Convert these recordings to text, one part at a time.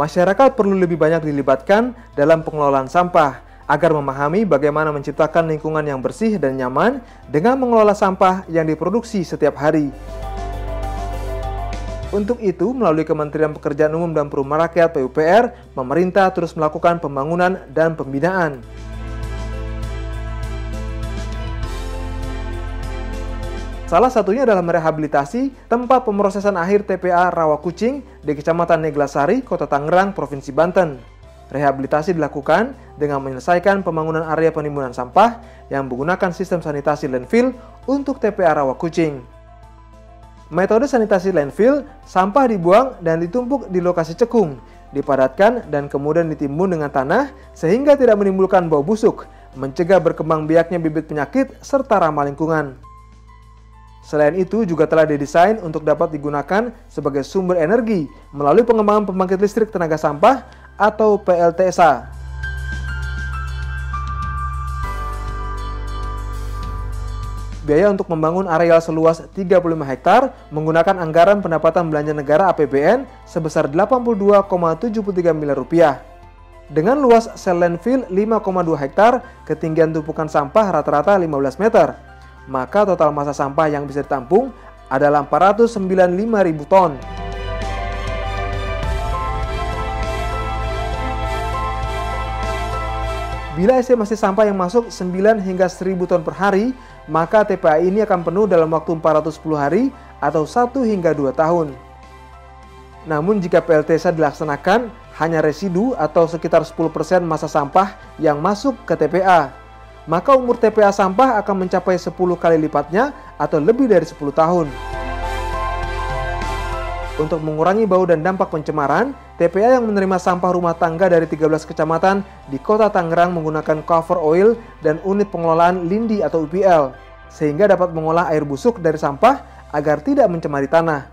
Masyarakat perlu lebih banyak dilibatkan dalam pengelolaan sampah agar memahami bagaimana menciptakan lingkungan yang bersih dan nyaman dengan mengelola sampah yang diproduksi setiap hari. Untuk itu, melalui Kementerian Pekerjaan Umum dan Perumahan Rakyat (PUPR), pemerintah terus melakukan pembangunan dan pembinaan. Salah satunya adalah merehabilitasi tempat pemrosesan akhir TPA Rawakucing di Kecamatan Neglasari, Kota Tangerang, Provinsi Banten. Rehabilitasi dilakukan dengan menyelesaikan pembangunan area penimbunan sampah yang menggunakan sistem sanitasi landfill untuk TPA Rawakucing. Metode sanitasi landfill, sampah dibuang dan ditumpuk di lokasi cekung, dipadatkan dan kemudian ditimbun dengan tanah sehingga tidak menimbulkan bau busuk, mencegah berkembang biaknya bibit penyakit serta ramah lingkungan. Selain itu juga telah didesain untuk dapat digunakan sebagai sumber energi melalui pengembangan pembangkit listrik tenaga sampah atau PLTSA. Biaya untuk membangun areal seluas 35 hektar menggunakan anggaran pendapatan belanja negara APBN sebesar 82,73 miliar rupiah. Dengan luas sel landfill 5,2 hektar, ketinggian tumpukan sampah rata-rata 15 meter. Maka total massa sampah yang bisa ditampung adalah 495.000 ton. Bila estimasi sampah yang masuk 9 hingga 1.000 ton per hari, maka TPA ini akan penuh dalam waktu 410 hari atau 1 hingga 2 tahun. Namun jika PLTSA dilaksanakan, hanya residu atau sekitar 10% massa sampah yang masuk ke TPA. Maka umur TPA sampah akan mencapai 10 kali lipatnya atau lebih dari 10 tahun. Untuk mengurangi bau dan dampak pencemaran, TPA yang menerima sampah rumah tangga dari 13 kecamatan di Kota Tangerang menggunakan cover oil dan unit pengelolaan lindi atau UPL, sehingga dapat mengolah air busuk dari sampah agar tidak mencemari tanah.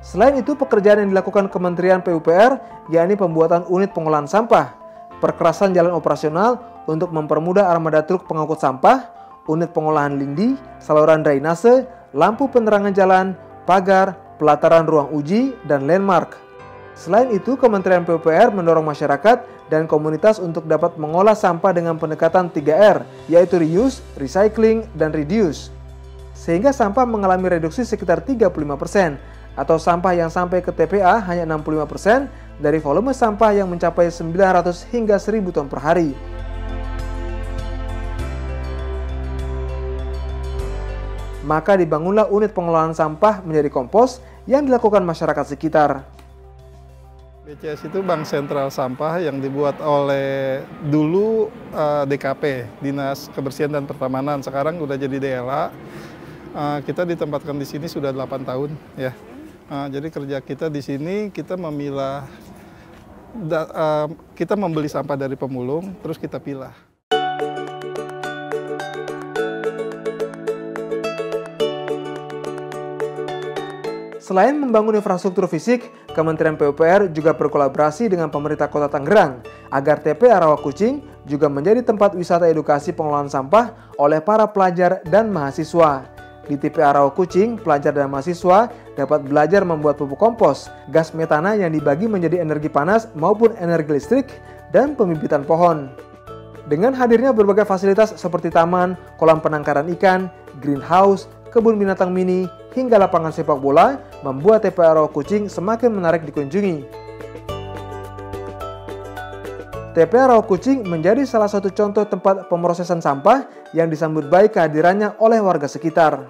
Selain itu, pekerjaan yang dilakukan Kementerian PUPR, yakni pembuatan unit pengolahan sampah, perkerasan jalan operasional untuk mempermudah armada truk pengangkut sampah, unit pengolahan lindi, saluran drainase, lampu penerangan jalan, pagar, pelataran ruang uji, dan landmark. Selain itu, Kementerian PUPR mendorong masyarakat dan komunitas untuk dapat mengolah sampah dengan pendekatan 3R, yaitu reuse, recycling, dan reduce. Sehingga sampah mengalami reduksi sekitar 35%, atau sampah yang sampai ke TPA hanya 65% dari volume sampah yang mencapai 900 hingga 1.000 ton per hari. Maka dibangunlah unit pengelolaan sampah menjadi kompos yang dilakukan masyarakat sekitar. BCS itu Bank Sentral Sampah yang dibuat oleh dulu DKP, Dinas Kebersihan dan Pertamanan, sekarang udah jadi DLA. Kita ditempatkan di sini sudah 8 tahun ya. Jadi kerja kita di sini kita memilah, kita membeli sampah dari pemulung, terus kita pilah. Selain membangun infrastruktur fisik, Kementerian PUPR juga berkolaborasi dengan pemerintah Kota Tangerang agar TPA Rawakucing juga menjadi tempat wisata edukasi pengelolaan sampah oleh para pelajar dan mahasiswa. Di TPA Rawakucing, pelajar dan mahasiswa dapat belajar membuat pupuk kompos, gas metana yang dibagi menjadi energi panas maupun energi listrik, dan pembibitan pohon. Dengan hadirnya berbagai fasilitas seperti taman, kolam penangkaran ikan, greenhouse, kebun binatang mini, hingga lapangan sepak bola, membuat TPA Rawakucing semakin menarik dikunjungi. TPA Rawakucing menjadi salah satu contoh tempat pemrosesan sampah yang disambut baik kehadirannya oleh warga sekitar.